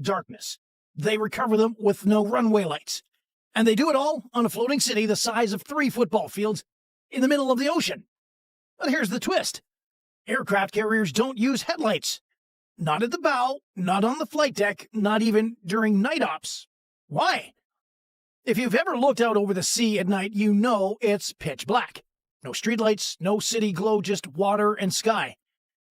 darkness. They recover them with no runway lights. And they do it all on a floating city the size of 3 football fields in the middle of the ocean. But here's the twist. Aircraft carriers don't use headlights. Not at the bow, not on the flight deck, not even during night ops. Why? If you've ever looked out over the sea at night, you know it's pitch black. No streetlights, no city glow, just water and sky.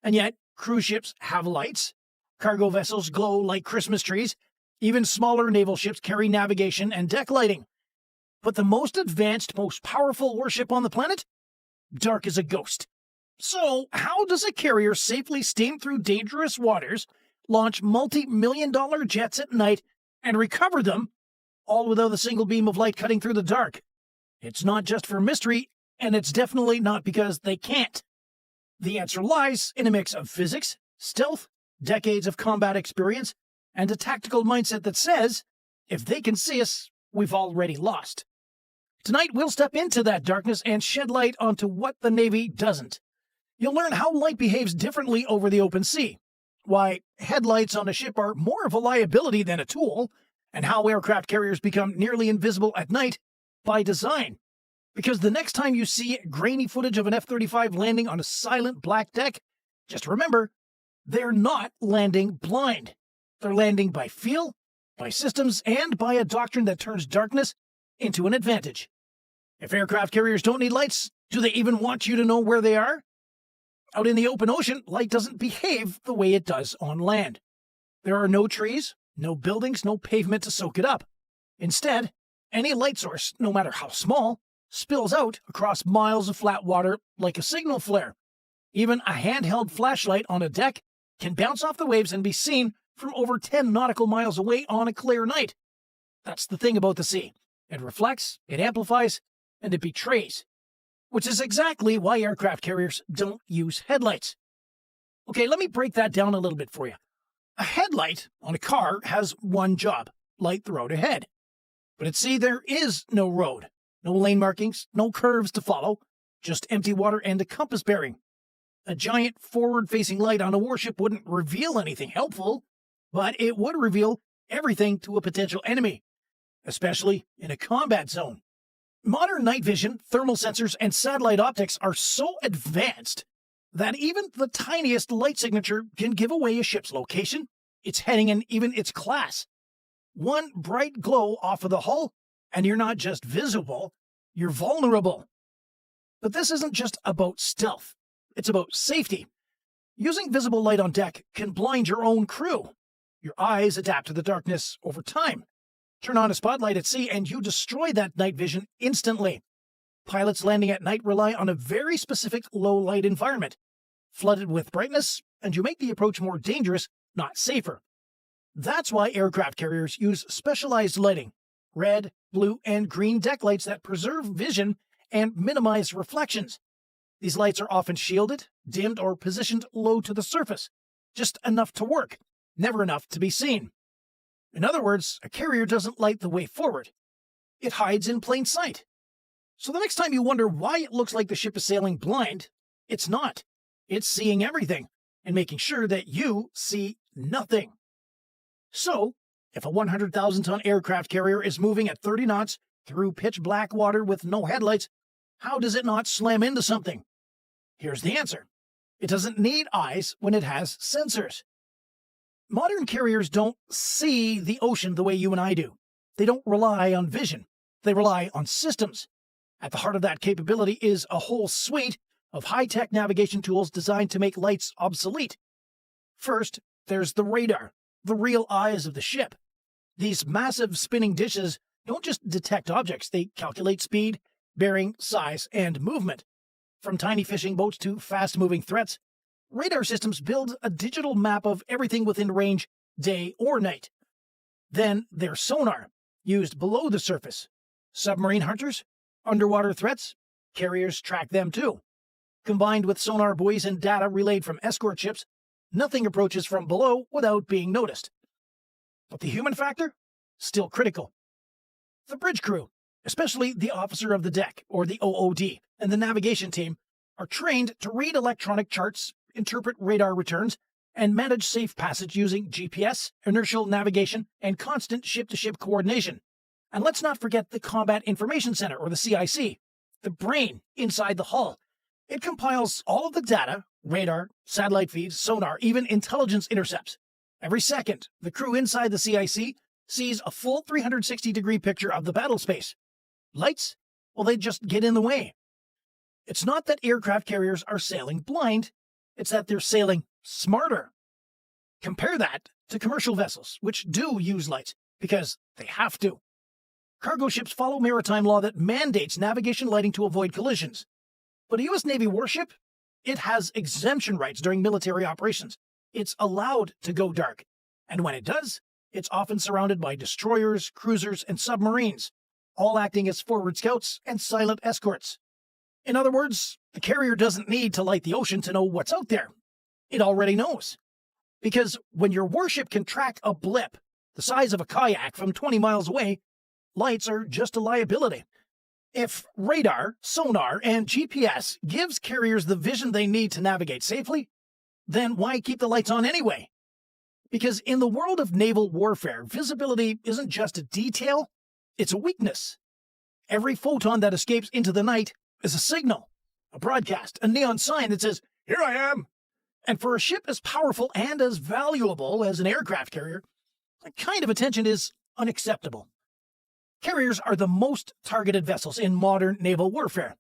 And yet, cruise ships have lights. Cargo vessels glow like Christmas trees. Even smaller naval ships carry navigation and deck lighting. But the most advanced, most powerful warship on the planet? Dark as a ghost. So, how does a carrier safely steam through dangerous waters, launch multi-million-dollar jets at night, and recover them, all without a single beam of light cutting through the dark? It's not just for mystery, and it's definitely not because they can't. The answer lies in a mix of physics, stealth, decades of combat experience, and a tactical mindset that says, if they can see us, we've already lost. Tonight, we'll step into that darkness and shed light onto what the Navy doesn't. You'll learn how light behaves differently over the open sea, why headlights on a ship are more of a liability than a tool, and how aircraft carriers become nearly invisible at night by design. Because the next time you see grainy footage of an F-35 landing on a silent black deck, just remember, they're not landing blind. They're landing by feel, by systems, and by a doctrine that turns darkness into an advantage. If aircraft carriers don't need lights, do they even want you to know where they are? Out in the open ocean, light doesn't behave the way it does on land. There are no trees, no buildings, no pavement to soak it up. Instead, any light source, no matter how small, spills out across miles of flat water like a signal flare. Even a handheld flashlight on a deck can bounce off the waves and be seen from over 10 nautical miles away on a clear night. That's the thing about the sea. It reflects, it amplifies, and it betrays. Which is exactly why aircraft carriers don't use headlights. Okay, let me break that down a little bit for you. A headlight on a car has one job: light the road ahead. But at sea, there is no road, no lane markings, no curves to follow, just empty water and a compass bearing. A giant forward-facing light on a warship wouldn't reveal anything helpful, but it would reveal everything to a potential enemy, especially in a combat zone. Modern night vision, thermal sensors, and satellite optics are so advanced that even the tiniest light signature can give away a ship's location, its heading, and even its class. One bright glow off of the hull, and you're not just visible, you're vulnerable. But this isn't just about stealth. It's about safety. Using visible light on deck can blind your own crew. Your eyes adapt to the darkness over time. Turn on a spotlight at sea and you destroy that night vision instantly. Pilots landing at night rely on a very specific low-light environment, flooded with brightness, and you make the approach more dangerous, not safer. That's why aircraft carriers use specialized lighting, red, blue, and green deck lights that preserve vision and minimize reflections. These lights are often shielded, dimmed, or positioned low to the surface, just enough to work, never enough to be seen. In other words, a carrier doesn't light the way forward. It hides in plain sight. So the next time you wonder why it looks like the ship is sailing blind, it's not. It's seeing everything and making sure that you see nothing. So, if a 100,000-ton aircraft carrier is moving at 30 knots through pitch black water with no headlights, how does it not slam into something? Here's the answer. It doesn't need eyes when it has sensors. Modern carriers don't see the ocean the way you and I do. They don't rely on vision. They rely on systems. At the heart of that capability is a whole suite of high-tech navigation tools designed to make lights obsolete. First, there's the radar, the real eyes of the ship. These massive spinning dishes don't just detect objects, they calculate speed, bearing, size, and movement. From tiny fishing boats to fast-moving threats, radar systems build a digital map of everything within range, day or night. Then there's sonar, used below the surface. Submarine hunters, underwater threats, carriers track them too. Combined with sonar buoys and data relayed from escort ships, nothing approaches from below without being noticed. But the human factor? Still critical. The bridge crew, especially the officer of the deck, or the OOD, and the navigation team, are trained to read electronic charts, interpret radar returns, and manage safe passage using GPS, inertial navigation, and constant ship-to-ship coordination. And let's not forget the Combat Information Center, or the CIC, the brain inside the hull. It compiles all of the data, radar, satellite feeds, sonar, even intelligence intercepts. Every second, the crew inside the CIC sees a full 360-degree picture of the battle space. Lights? Well, they just get in the way. It's not that aircraft carriers are sailing blind, it's that they're sailing smarter. Compare that to commercial vessels, which do use lights, because they have to. Cargo ships follow maritime law that mandates navigation lighting to avoid collisions. But a U.S. Navy warship, it has exemption rights during military operations. It's allowed to go dark, and when it does, it's often surrounded by destroyers, cruisers, and submarines, all acting as forward scouts and silent escorts. In other words, the carrier doesn't need to light the ocean to know what's out there. It already knows. Because when your warship can track a blip the size of a kayak from 20 miles away, lights are just a liability. If radar, sonar, and GPS gives carriers the vision they need to navigate safely, then why keep the lights on anyway? Because in the world of naval warfare, visibility isn't just a detail, it's a weakness. Every photon that escapes into the night is a signal, a broadcast, a neon sign that says, "Here I am." And for a ship as powerful and as valuable as an aircraft carrier, that kind of attention is unacceptable. Carriers are the most targeted vessels in modern naval warfare.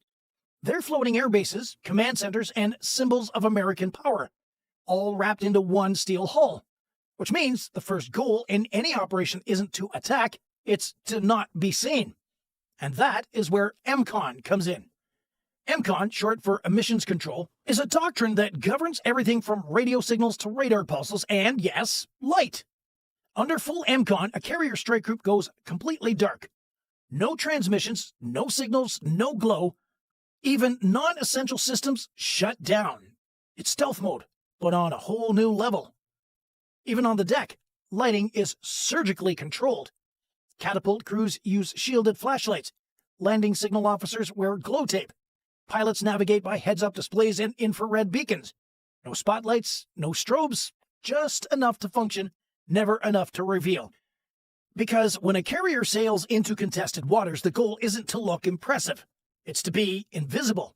They're floating air bases, command centers, and symbols of American power, all wrapped into one steel hull, which means the first goal in any operation isn't to attack, it's to not be seen. And that is where EMCON comes in. EMCON, short for Emissions Control, is a doctrine that governs everything from radio signals to radar pulses and, yes, light. Under full EMCON, a carrier strike group goes completely dark. No transmissions, no signals, no glow. Even non-essential systems shut down. It's stealth mode, but on a whole new level. Even on the deck, lighting is surgically controlled. Catapult crews use shielded flashlights. Landing signal officers wear glow tape. Pilots navigate by heads-up displays and infrared beacons. No spotlights, no strobes, just enough to function, never enough to reveal. Because when a carrier sails into contested waters, the goal isn't to look impressive. It's to be invisible.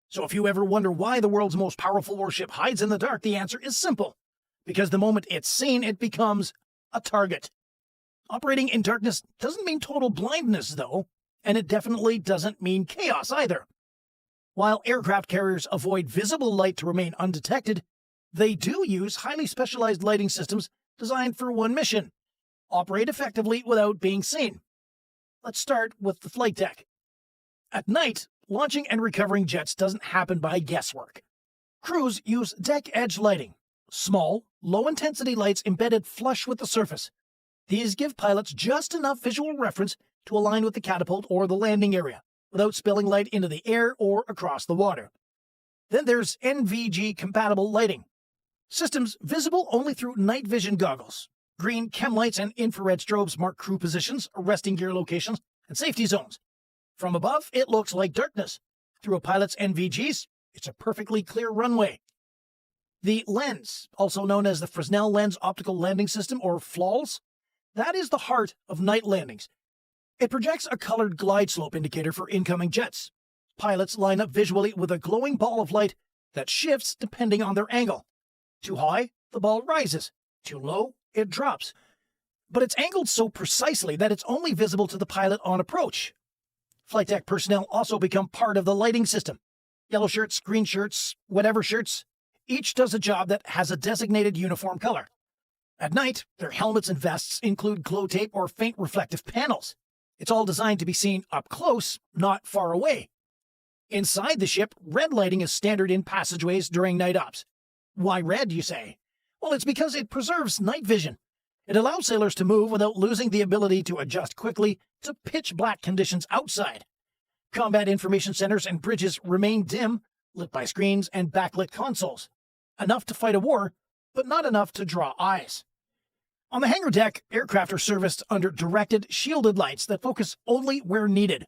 So if you ever wonder why the world's most powerful warship hides in the dark, the answer is simple. Because the moment it's seen, it becomes a target. Operating in darkness doesn't mean total blindness, though, and it definitely doesn't mean chaos either. While aircraft carriers avoid visible light to remain undetected, they do use highly specialized lighting systems designed for one mission: operate effectively without being seen. Let's start with the flight deck. At night, launching and recovering jets doesn't happen by guesswork. Crews use deck edge lighting, small, low-intensity lights embedded flush with the surface. These give pilots just enough visual reference to align with the catapult or the landing area, without spilling light into the air or across the water. Then there's NVG-compatible lighting. Systems visible only through night vision goggles. Green chem lights and infrared strobes mark crew positions, resting gear locations, and safety zones. From above, it looks like darkness. Through a pilot's NVGs, it's a perfectly clear runway. The lens, also known as the Fresnel Lens Optical Landing System, or FLOLS, that is the heart of night landings. It projects a colored glide slope indicator for incoming jets. Pilots line up visually with a glowing ball of light that shifts depending on their angle. Too high, the ball rises. Too low, it drops. But it's angled so precisely that it's only visible to the pilot on approach. Flight deck personnel also become part of the lighting system. Yellow shirts, green shirts, whatever shirts. Each does a job that has a designated uniform color. At night, their helmets and vests include glow tape or faint reflective panels. It's all designed to be seen up close, not far away. Inside the ship, red lighting is standard in passageways during night ops. Why red, you say? Well, it's because it preserves night vision. It allows sailors to move without losing the ability to adjust quickly to pitch black conditions outside. Combat information centers and bridges remain dim, lit by screens and backlit consoles. Enough to fight a war, but not enough to draw eyes. On the hangar deck, aircraft are serviced under directed, shielded lights that focus only where needed.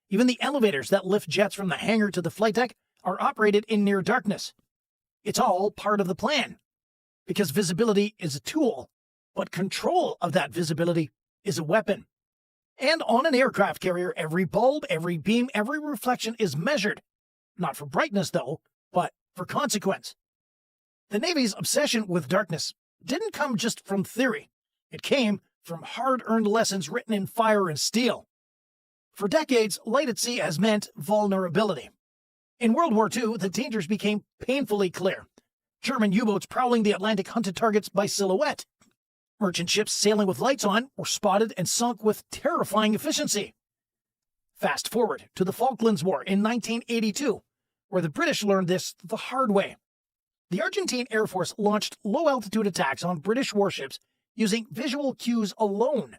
Even the elevators that lift jets from the hangar to the flight deck are operated in near darkness. It's all part of the plan. because visibility is a tool, but control of that visibility is a weapon. And on an aircraft carrier, every bulb, every beam, every reflection is measured. Not for brightness, though, but for consequence. The Navy's obsession with darkness didn't come just from theory. It came from hard-earned lessons written in fire and steel. For decades, light at sea has meant vulnerability. In World War II, the dangers became painfully clear. German U-boats prowling the Atlantic hunted targets by silhouette. Merchant ships sailing with lights on were spotted and sunk with terrifying efficiency. Fast forward to the Falklands War in 1982, where the British learned this the hard way. The Argentine Air Force launched low-altitude attacks on British warships using visual cues alone.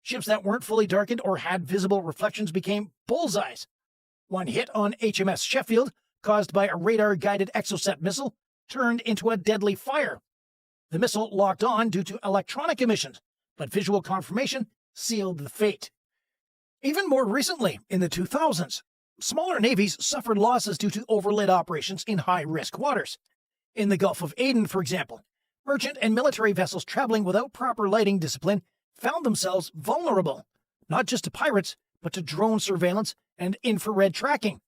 Ships that weren't fully darkened or had visible reflections became bullseyes. One hit on HMS Sheffield, caused by a radar-guided Exocet missile, turned into a deadly fire. The missile locked on due to electronic emissions, but visual confirmation sealed the fate. Even more recently, in the 2000s, smaller navies suffered losses due to overlit operations in high-risk waters. In the Gulf of Aden, for example, merchant and military vessels traveling without proper lighting discipline found themselves vulnerable, not just to pirates, but to drone surveillance and infrared tracking.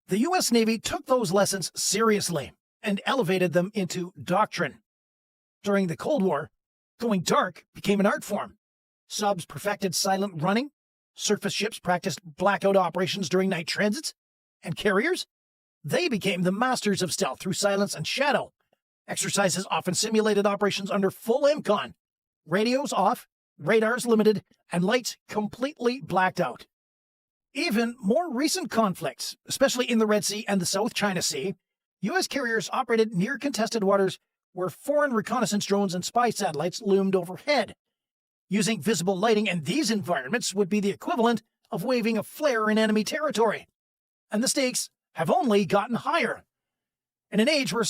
The U.S. Navy took those lessons seriously and elevated them into doctrine. During the Cold War, going dark became an art form. Subs perfected silent running, surface ships practiced blackout operations during night transits, and carriers? They became the masters of stealth through silence and shadow. Exercises often simulated operations under full MCON. Radios off, radars limited, and lights completely blacked out. Even more recent conflicts, especially in the Red Sea and the South China Sea, U.S. carriers operated near contested waters where foreign reconnaissance drones and spy satellites loomed overhead. Using visible lighting in these environments would be the equivalent of waving a flare in enemy territory. And the stakes have only gotten higher. In an age where